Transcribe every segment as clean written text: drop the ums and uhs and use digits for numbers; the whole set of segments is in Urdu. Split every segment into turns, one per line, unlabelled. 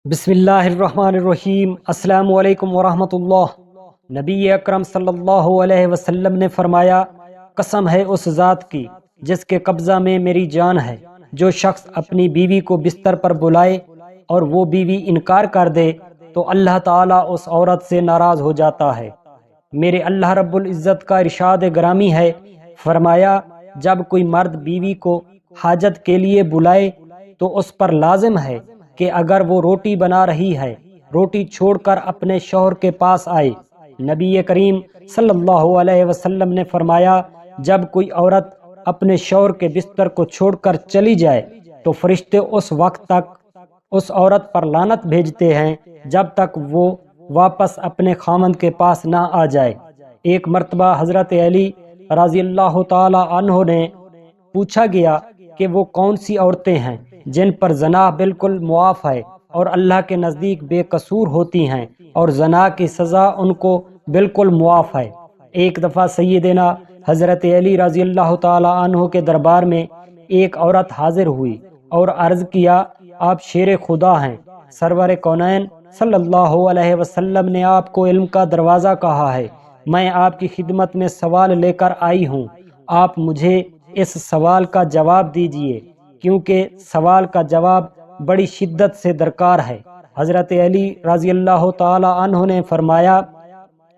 بسم اللہ الرحمن الرحیم۔ السلام علیکم ورحمۃ اللہ۔ نبی اکرم صلی اللہ علیہ وسلم نے فرمایا، قسم ہے اس ذات کی جس کے قبضہ میں میری جان ہے، جو شخص اپنی بیوی کو بستر پر بلائے اور وہ بیوی انکار کر دے تو اللہ تعالیٰ اس عورت سے ناراض ہو جاتا ہے۔ میرے اللہ رب العزت کا ارشاد گرامی ہے، فرمایا جب کوئی مرد بیوی کو حاجت کے لیے بلائے تو اس پر لازم ہے کہ اگر وہ روٹی بنا رہی ہے، روٹی چھوڑ کر اپنے شوہر کے پاس آئے۔ نبی کریم صلی اللہ علیہ وسلم نے فرمایا، جب کوئی عورت اپنے شوہر کے بستر کو چھوڑ کر چلی جائے تو فرشتے اس وقت تک اس عورت پر لعنت بھیجتے ہیں جب تک وہ واپس اپنے خاوند کے پاس نہ آ جائے۔ ایک مرتبہ حضرت علی رضی اللہ تعالی عنہ نے پوچھا گیا کہ وہ کون سی عورتیں ہیں جن پر زنا بالکل معاف ہے اور اللہ کے نزدیک بے قصور ہوتی ہیں اور زنا کی سزا ان کو بالکل معاف ہے۔ ایک دفعہ سیدنا حضرت علی رضی اللہ تعالی عنہ کے دربار میں ایک عورت حاضر ہوئی اور عرض کیا، آپ شیر خدا ہیں، سرور کونین صلی اللہ علیہ وسلم نے آپ کو علم کا دروازہ کہا ہے، میں آپ کی خدمت میں سوال لے کر آئی ہوں، آپ مجھے اس سوال کا جواب دیجئے کیونکہ سوال کا جواب بڑی شدت سے درکار ہے۔ حضرت علی رضی اللہ تعالی عنہ نے فرمایا،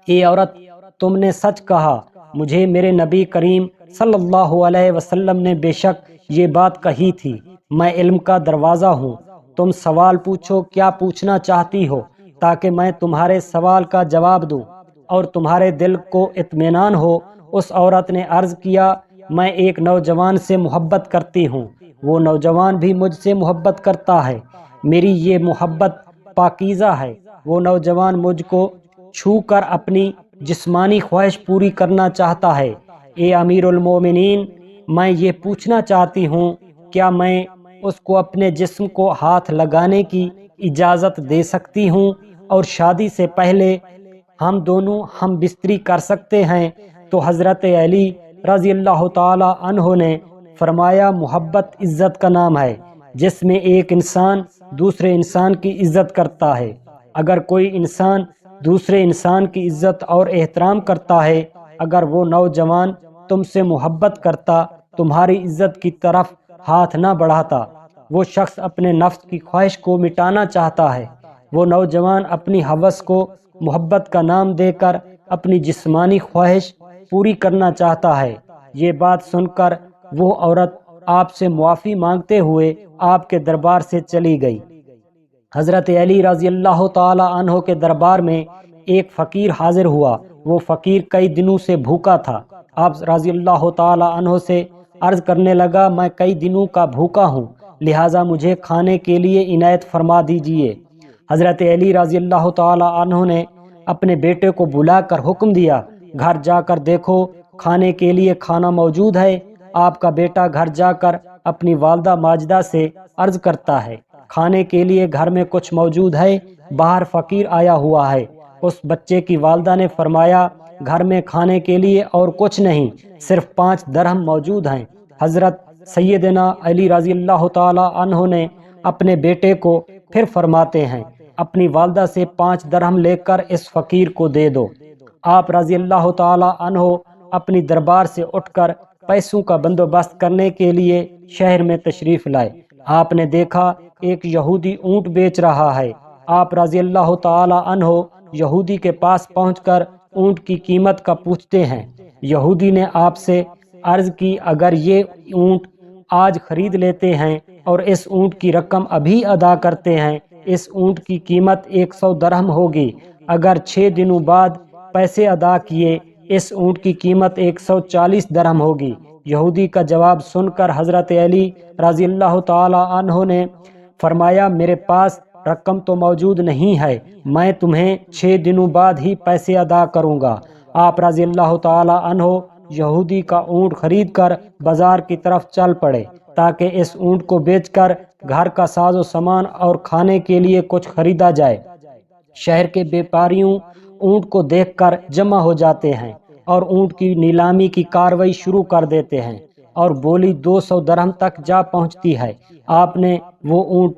اے عورت، تم نے سچ کہا، مجھے میرے نبی کریم صلی اللہ علیہ وسلم نے بے شک یہ بات کہی تھی، میں علم کا دروازہ ہوں، تم سوال پوچھو، کیا پوچھنا چاہتی ہو تاکہ میں تمہارے سوال کا جواب دوں اور تمہارے دل کو اطمینان ہو۔ اس عورت نے عرض کیا، میں ایک نوجوان سے محبت کرتی ہوں، وہ نوجوان بھی مجھ سے محبت کرتا ہے، میری یہ محبت پاکیزہ ہے، وہ نوجوان مجھ کو چھو کر اپنی جسمانی خواہش پوری کرنا چاہتا ہے۔ اے امیر المومنین، میں یہ پوچھنا چاہتی ہوں، کیا میں اس کو اپنے جسم کو ہاتھ لگانے کی اجازت دے سکتی ہوں اور شادی سے پہلے ہم دونوں ہم بستری کر سکتے ہیں؟ تو حضرت علی رضی اللہ تعالی عنہ نے فرمایا، محبت عزت کا نام ہے، جس میں ایک انسان دوسرے انسان کی عزت کرتا ہے۔ اگر کوئی انسان دوسرے انسان کی عزت اور احترام کرتا ہے، اگر وہ نوجوان تم سے محبت کرتا، تمہاری عزت کی طرف ہاتھ نہ بڑھاتا، وہ شخص اپنے نفس کی خواہش کو مٹانا چاہتا ہے، وہ نوجوان اپنی ہوس کو محبت کا نام دے کر اپنی جسمانی خواہش پوری کرنا چاہتا ہے۔ یہ بات سن کر وہ عورت آپ سے معافی مانگتے ہوئے آپ کے دربار سے چلی گئی۔ حضرت علی رضی اللہ تعالی عنہ کے دربار میں ایک فقیر حاضر ہوا، وہ فقیر کئی دنوں سے بھوکا تھا۔ آپ رضی اللہ تعالی عنہ سے عرض کرنے لگا، میں کئی دنوں کا بھوکا ہوں، لہٰذا مجھے کھانے کے لیے عنایت فرما دیجیے۔ حضرت علی رضی اللہ تعالی عنہ نے اپنے بیٹے کو بلا کر حکم دیا، گھر جا کر دیکھو کھانے کے لیے کھانا موجود ہے۔ آپ کا بیٹا گھر جا کر اپنی والدہ ماجدہ سے عرض کرتا ہے، کھانے کے لیے گھر میں کچھ موجود ہے، باہر فقیر آیا ہوا ہے۔ اس بچے کی والدہ نے فرمایا، گھر میں کھانے کے لیے اور کچھ نہیں، صرف 5 درہم موجود ہیں۔ حضرت سیدنا علی رضی اللہ تعالی عنہ نے اپنے بیٹے کو پھر فرماتے ہیں، اپنی والدہ سے 5 درہم لے کر اس فقیر کو دے دو۔ آپ رضی اللہ تعالی عنہ اپنی دربار سے اٹھ کر پیسوں کا بندوبست کرنے کے لیے شہر میں تشریف لائے۔ آپ نے دیکھا ایک یہودی اونٹ بیچ رہا ہے۔ آپ رضی اللہ تعالی عنہ یہودی کے پاس پہنچ کر اونٹ کی قیمت کا پوچھتے ہیں۔ یہودی نے آپ سے عرض کی، اگر یہ اونٹ آج خرید لیتے ہیں اور اس اونٹ کی رقم ابھی ادا کرتے ہیں، اس اونٹ کی قیمت 100 درہم ہوگی، اگر 6 دنوں بعد پیسے ادا کیے، اس اونٹ کی قیمت 140 درہم ہوگی۔ یہودی کا جواب سن کر حضرت علی رضی اللہ تعالی عنہ نے فرمایا، میرے پاس رقم تو موجود نہیں ہے، میں تمہیں 6 دنوں بعد ہی پیسے ادا کروں گا۔ آپ رضی اللہ تعالی عنہ یہودی کا اونٹ خرید کر بازار کی طرف چل پڑے تاکہ اس اونٹ کو بیچ کر گھر کا ساز و سامان اور کھانے کے لیے کچھ خریدا جائے۔ شہر کے بیپاریوں اونٹ کو دیکھ کر جمع ہو جاتے ہیں اور اونٹ کی نیلامی کی کاروائی شروع کر دیتے ہیں اور بولی 200 درہم تک جا پہنچتی ہے۔ آپ نے وہ اونٹ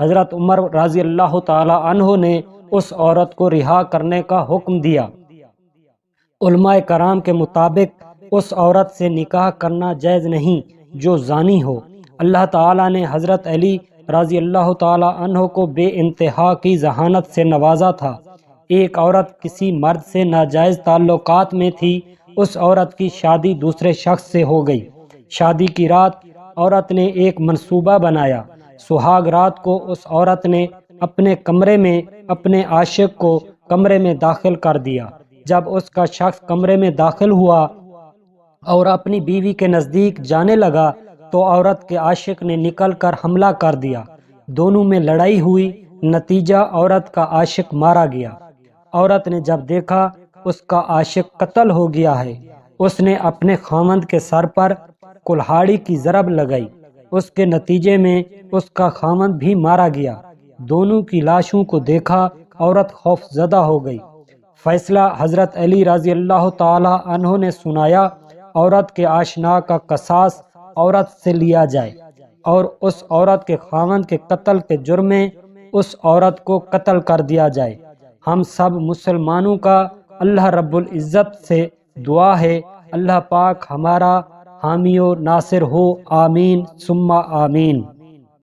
حضرت عمر رضی اللہ تعالی عنہ نے اس عورت کو رہا کرنے کا حکم دیا۔ علماء کرام کے مطابق اس عورت سے نکاح کرنا جائز نہیں جو زانی ہو۔ اللہ تعالیٰ نے حضرت علی رضی اللہ تعالی عنہ کو بے انتہا کی ذہانت سے نوازا تھا۔ ایک عورت کسی مرد سے ناجائز تعلقات میں تھی، اس عورت کی شادی دوسرے شخص سے ہو گئی۔ شادی کی رات عورت نے ایک منصوبہ بنایا۔ سہاگ رات کو اس عورت نے اپنے کمرے میں اپنے عاشق کو کمرے میں داخل کر دیا۔ جب اس کا شخص کمرے میں داخل ہوا اور اپنی بیوی کے نزدیک جانے لگا تو عورت کے عاشق نے نکل کر حملہ کر دیا۔ دونوں میں لڑائی ہوئی، نتیجہ عورت کا عاشق مارا گیا۔ عورت نے جب دیکھا اس کا عاشق قتل ہو گیا ہے، اس نے اپنے خاوند کے سر پر کلہاڑی کی ضرب لگائی۔ اس کے نتیجے میں اس کا خاوند بھی مارا گیا۔ دونوں کی لاشوں کو دیکھا، عورت خوف زدہ ہو گئی۔ فیصلہ حضرت علی رضی اللہ تعالی عنہ نے سنایا، عورت کے آشنا کا قصاص عورت سے لیا جائے اور اس عورت کے خاوند کے قتل کے جرم میں اس عورت کو قتل کر دیا جائے۔ ہم سب مسلمانوں کا اللہ رب العزت سے دعا ہے اللہ پاک ہمارا حامی و ناصر ہو، آمین ثم آمین۔